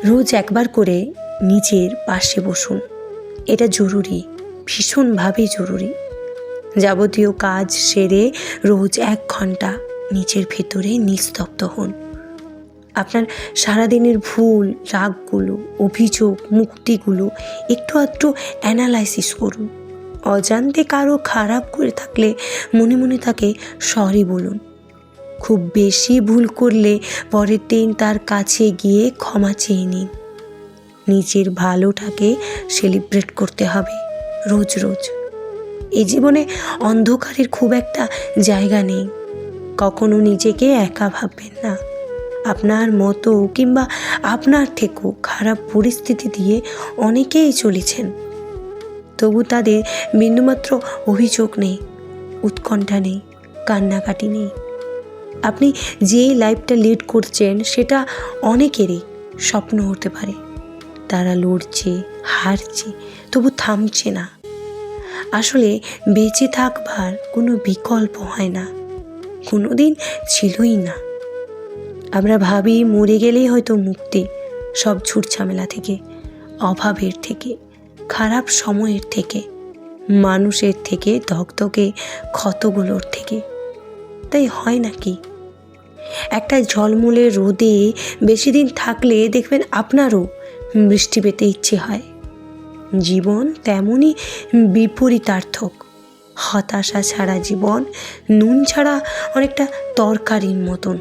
রোজ একবার করে নিজের পাশে বসুন। এটা জরুরি, ভীষণভাবে জরুরি। যাবতীয় কাজ সেরে রোজ 1 ঘন্টা নিজের ভেতরে নিস্তব্ধ হন। আপনার সারাদিনের ভুল, রাগগুলো, অভিযোগ, মুক্তিগুলো একটু আধটু অ্যানালাইসিস করুন। অজান্তে কারো খারাপ করে থাকলে মনে মনে তাকে সরি বলুন। খুব বেশি ভুল করলে পরের দিন তার কাছে গিয়ে ক্ষমা চেয়ে নিন। নিজের ভালোটাকে সেলিব্রেট করতে হবে রোজ রোজ। এই জীবনে অন্ধকারের খুব একটা জায়গা নেই। কখনো নিজেকে একা ভাববেন না। আপনার মতো কিংবা আপনার থেকেও খারাপ পরিস্থিতি দিয়ে অনেকেই চলেছেন, তবু তাদের বিন্দুমাত্র অভিযোগ নেই, উৎকণ্ঠা নেই, কান্নাকাটি নেই। আপনি যে লাইফটা লিড করছেন সেটা অনেকেরই স্বপ্ন হতে পারে। তারা লড়ছে, হারছে, তবু থামছে না। আসলে বেঁচে থাকবার কোনো বিকল্প হয় না, কোনো দিন ছিলই না। আমরা ভাবি মরে গেলেই হয়তো মুক্তি সব ঝুট ঝামেলা থেকে, অভাবের থেকে, খারাপ সময়ের থেকে, মানুষের থেকে, ধকধকে ক্ষতগুলোর থেকে। তাই হয় নাকি? একটা ঝলমলে রোদে বেশি দিন থাকলে দেখবেন আপনারও বৃষ্টি পেতে ইচ্ছে হয়। জীবন তেমনই বিপরীতার্থক। হতাশা ছাড়া জীবন নুন ছাড়া অনেকটা তরকারির মতন।